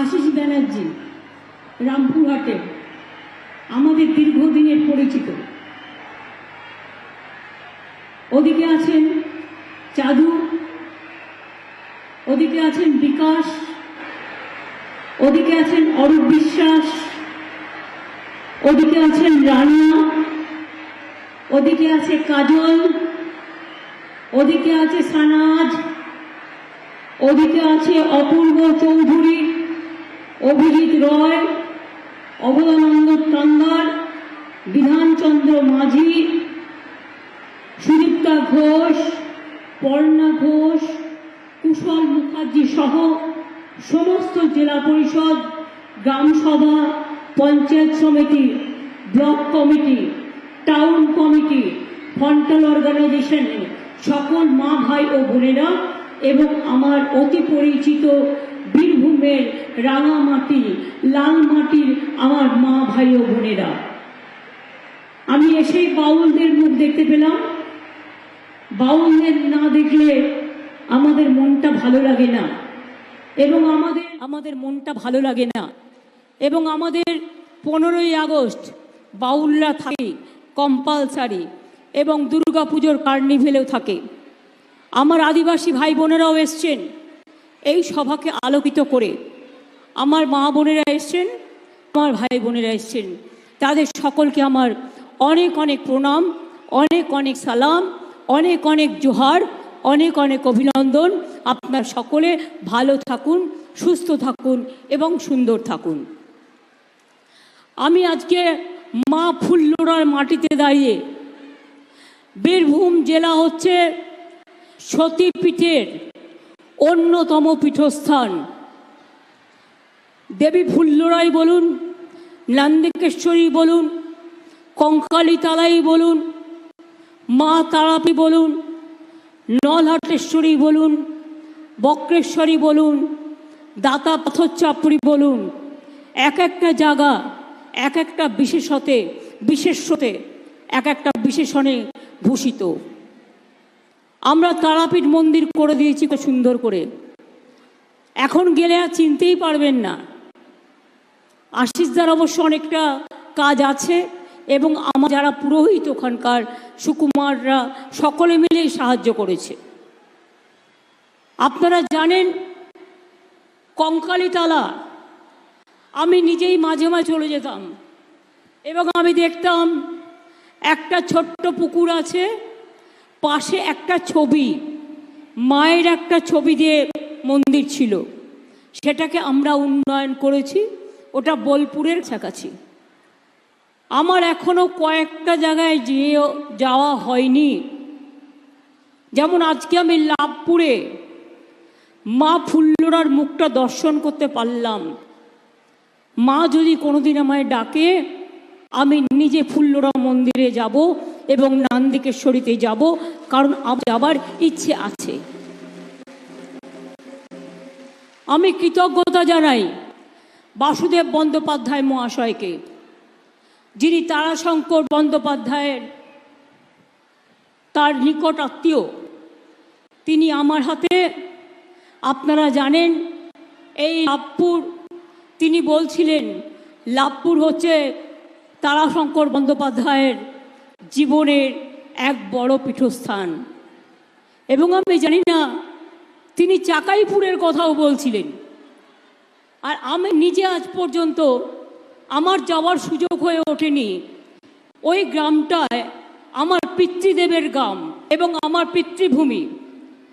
আশিস ব্যানার্জি রামপুরহাটে আমাদের দীর্ঘদিনের পরিচিত। ওদিকে আছেন চাঁদু, ওদিকে আছেন বিকাশ, ওদিকে আছেন অরূপ বিশ্বাস, ওদিকে আছেন রানা, ওদিকে আছে কাজল, ওদিকে আছে সানাজ, ওদিকে আছে অপূর্ব চৌধুরী, অভিজিৎ রয়, অবদানন্দ টাঙ্গার, বিধানচন্দ্র মাঝি, সুদীপ্তা ঘোষ, পর্ণা ঘোষ, কুশল মুখার্জি সহ সমস্ত জেলা পরিষদ, গ্রামসভা, পঞ্চায়েত সমিতি, block committee, town committee, frontal অর্গানাইজেশনের সকল মা ভাই ও বোনেরা এবং আমার অতি পরিচিত বীরভূমের রাঙামাটি লালমাটির আমার মা ভাই ও বোনেরা, আমি এসেই বাউলদের মুখ দেখতে পেলাম। বাউলদের না দেখলে আমাদের মনটা ভালো লাগে না এবং আমাদের মনটা ভালো লাগে না এবং আমাদের 15ই আগস্ট বাউলরা থাকে কম্পালসারি এবং দুর্গাপুজোর কার্নিভেলেও থাকে। আমার আদিবাসী ভাই বোনেরাও এসছেন এই সভাকে আলোকিত করে, আমার মা বোনেরা এসছেন, আমার ভাই বোনেরা এসছেন, তাদের সকলকে আমার অনেক অনেক প্রণাম, অনেক অনেক সালাম, অনেক অনেক জোহার, অনেক অনেক অভিনন্দন। আপনার সকলে ভালো থাকুন, সুস্থ থাকুন এবং সুন্দর থাকুন। আমি আজকে মা ফুল্লুরার মাটিতে দাঁড়িয়ে, বীরভূম জেলা হচ্ছে সতীপীঠের অন্যতম পীঠস্থান। দেবী ফুল্লুরাই বলুন, নন্দিকেশ্বরী বলুন, কঙ্কালীতলাই বলুন, মা তারাপী বলুন, নলহাটেশ্বরী বলুন, বক্রেশ্বরী বলুন, দাতা পাথর চাপড়ি বলুন, এক একটা জায়গা এক একটা বিশেষতে এক একটা বিশেষণে ভূষিত। আমরা তারাপীঠ মন্দির করে দিয়েছি খুব সুন্দর করে, এখন গেলে আর চিনতেই পারবেন না। আশিসদার অবশ্য অনেকটা কাজ আছে এবং আমার যারা পুরোহিত ওখানকার সুকুমাররা সকলে মিলেই সাহায্য করেছে। আপনারা জানেন কঙ্কালীতলা আমি নিজেই মাঝে মাঝে চলে যেতাম এবং আমি দেখতাম একটা ছোট্ট পুকুর আছে, পাশে একটা ছবি, মায়ের একটা ছবি দিয়ে মন্দির ছিল, সেটাকে আমরা উন্নয়ন করেছি, ওটা বোলপুরের কাছাকাছি। আমার এখনো কয়েকটা জায়গায় যাওয়া হয়নি, যেমন আজকে আমি লাভপুরে মা ফুল্লুরার মুখটা দর্শন করতে পারলাম। মা যদি কোনোদিন আমায় ডাকে আমি নিজে ফুল্লুরা মন্দিরে যাব এবং নন্দিকেশ্বরীতে যাব, কারণ যাবার ইচ্ছে আছে। আমি কৃতজ্ঞতা জানাই বাসুদেব বন্দ্যোপাধ্যায় মহাশয়কে, যিনি তারাশঙ্কর বন্দ্যোপাধ্যায়ের তার নিকট আত্মীয়। তিনি আমার হাতে, আপনারা জানেন এই লাভপুর, তিনি বলছিলেন লাভপুর হচ্ছে তারাশঙ্কর বন্দ্যোপাধ্যায়ের জীবনের এক বড় পীঠস্থান এবং আমি জানি না তিনি চাকাইপুরের কথাও বলছিলেন। আর আমি নিজে আজ পর্যন্ত আমার যাওয়ার সুযোগ হয়ে ওঠেনি। ওই গ্রামটায় আমার পিতৃদেবের গ্রাম এবং আমার পিতৃভূমি,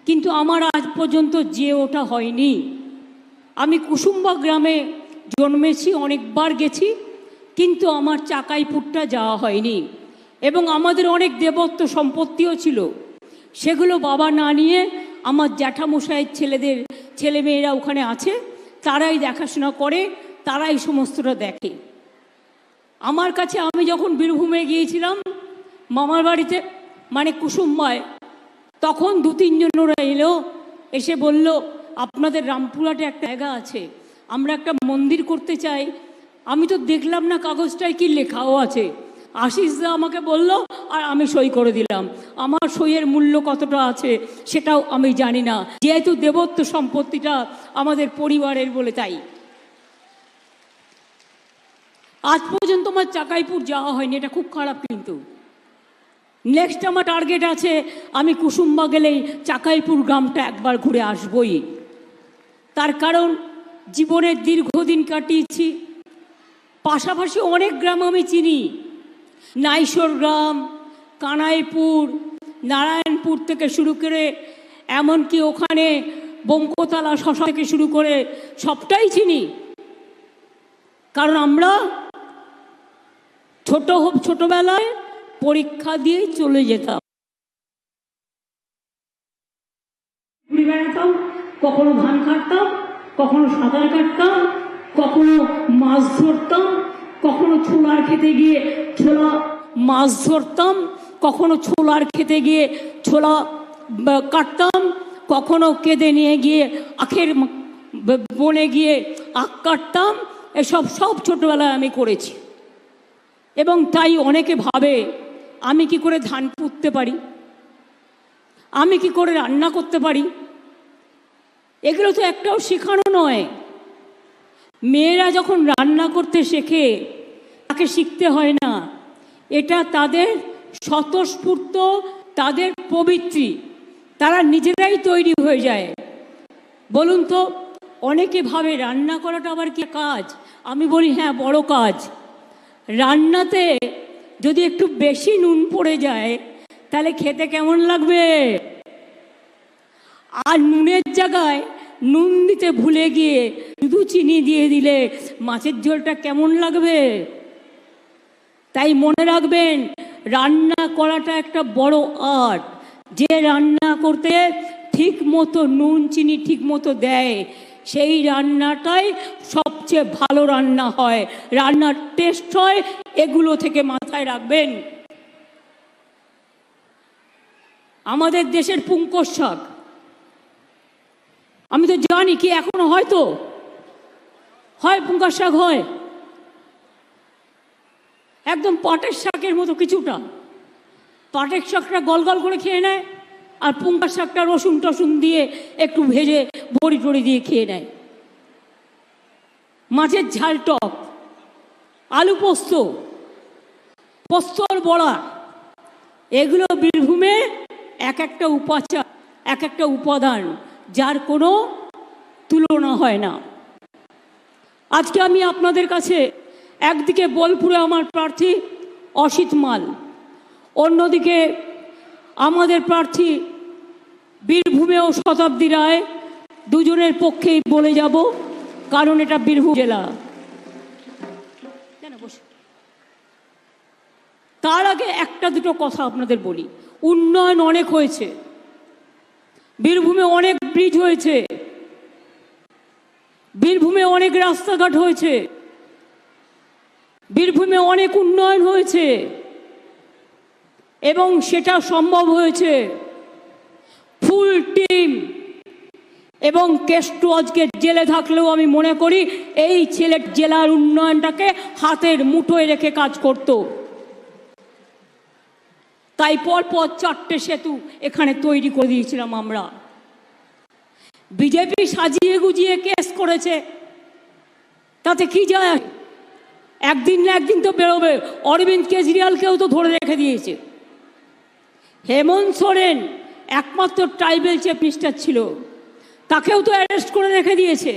কিন্তু আমার আজ পর্যন্ত যেয়ে ওঠা হয়নি। আমি কুসুম্বা গ্রামে জন্মেছি, অনেকবার গেছি, কিন্তু আমার চাকাইপুরটা যাওয়া হয়নি এবং আমাদের অনেক দেবত্ব সম্পত্তিও ছিল, সেগুলো বাবা না নিয়ে আমার জ্যাঠামশাইয়ের ছেলেমেয়েরা ওখানে আছে, তারাই দেখাশোনা করে, তারাই সমস্তটা দেখে। আমার কাছে আমি যখন বীরভূমে গিয়েছিলাম মামার বাড়িতে, মানে কুসুম্বায়, তখন 2-3 জন ওরা এলো, এসে বলল আপনাদের রামপুরহাটে একটা জায়গা আছে, আমরা একটা মন্দির করতে চাই। আমি তো দেখলাম না কাগজটায় কি লেখাও আছে। আশিসদা আমাকে বলল আর আমি সই করে দিলাম। আমার সইয়ের মূল্য কতটা আছে সেটাও আমি জানি না, যেহেতু দেবত্ব সম্পত্তিটা আমাদের পরিবারের বলে তাই। আজ পর্যন্ত আমার চাকাইপুর যাওয়া হয়নি, এটা খুব খারাপ। কিন্তু নেক্সট আমার টার্গেট আছে, আমি কুসুম্বা গেলেই চাকাইপুর গ্রামটা একবার ঘুরে আসবই। তার কারণ জীবনের দীর্ঘদিন কাটিয়েছি, পাশাপাশি অনেক গ্রাম আমি চিনি, নাইশোর গ্রাম, কানাইপুর, নারায়ণপুর থেকে শুরু করে এমনকি ওখানে বঙ্কতলা শশা থেকে শুরু করে সবটাই চিনি। কারণ আমরা ছোটবেলায় পরীক্ষা দিয়েই চলে যেতাম, ঘুরে বেড়াতাম, কখনো ধান কাটতাম, কখনো সাঁতার কাটতাম, কখনো মাছ ধরতাম, কখনো ছোলার খেতে গিয়ে ছোলা মাছ ধরতাম, কখনো ছোলার খেতে গিয়ে ছোলা কাটতাম, কখনো কেঁদে নিয়ে গিয়ে আখের বনে গিয়ে আখ কাটতাম। এসব সব ছোটবেলায় আমি করেছি। এবং তাই অনেকে ভাবে আমি কি করে ধান পুঁততে পারি, আমি কি করে রান্না করতে পারি। এগুলো তো একটাও শেখানো নয়। মেয়েরা যখন রান্না করতে শেখে তাকে শিখতে হয় না, এটা তাদের স্বতঃস্ফূর্ত, তাদের পবিত্রী, তারা নিজেরাই তৈরি হয়ে যায়। বলুন তো, অনেকে ভাবে রান্না করাটা আবার কি কাজ? আমি বলি হ্যাঁ, বড় কাজ। রান্নাতে যদি একটু বেশি নুন পড়ে যায় তাহলে খেতে কেমন লাগবে? আর নুনের জায়গায় নুন দিতে ভুলে গিয়ে শুধু চিনি দিয়ে দিলে মাছের ঝোলটা কেমন লাগবে? তাই মনে রাখবেন, রান্না করাটা একটা বড় আর্ট। যে রান্না করতে ঠিক মতো নুন চিনি ঠিক মতো দেয়, সেই রান্নাটাই সবচেয়ে ভালো রান্না হয়, রান্নার টেস্ট হয়। এগুলো থেকে মাথায় রাখবেন। আমাদের দেশের পুঙ্কর শাক আমি তো জানি কি এখনো হয়তো হয়, পুঙ্কর শাক হয় একদম পাটের শাকের মতো, কিছুটা পাটের শাকটা গল গল করে খেয়ে নেয়, আর পুঙ্কর শাকটা রসুন টসুন দিয়ে একটু ভেজে বড়ি টড়ি দিয়ে খেয়ে নেয়। মাছের ঝাল টক, আলু পোস্ত, পোস্তর বড়া, এগুলো বীরভূমে এক একটা উপাচার, এক একটা উপাদান, যার কোনো তুলনা হয় না। আজকে আমি আপনাদের কাছে একদিকে বোলপুরে আমার প্রার্থী অসিত মাল, অন্যদিকে আমাদের প্রার্থী বীরভূমেও শতাব্দী রায়, দুজনের পক্ষেই বলে যাব, কারণ এটা বীরভূম জেলা। তার আগে একটা দুটো কথা আপনাদের বলি। উন্নয়ন অনেক হয়েছে বীরভূমে, অনেক ব্রিজ হয়েছে বীরভূমে, অনেক রাস্তাঘাট হয়েছে বীরভূমে, অনেক উন্নয়ন হয়েছে, এবং সেটা সম্ভব হয়েছে ফুল টিম। এবং কেষ্টু আজকে জেলে থাকলেও আমি মনে করি এই ছেলে জেলার উন্নয়নটাকে হাতের মুঠোয় রেখে কাজ করত। তাই পরপর 4টে সেতু এখানে তৈরি করে দিয়েছিলাম আমরা। বিজেপি সাজিয়ে গুজিয়ে কেস করেছে, তাতে কি যায়? একদিন না একদিন তো বেরোবে। অরবিন্দ কেজরিওয়ালকেও তো ধরে রেখে দিয়েছে। হেমন্ত সোরেন একমাত্র ট্রাইবেল চিফ মিনিস্টার ছিল, তাকেও তো অ্যারেস্ট করে রেখে দিয়েছে।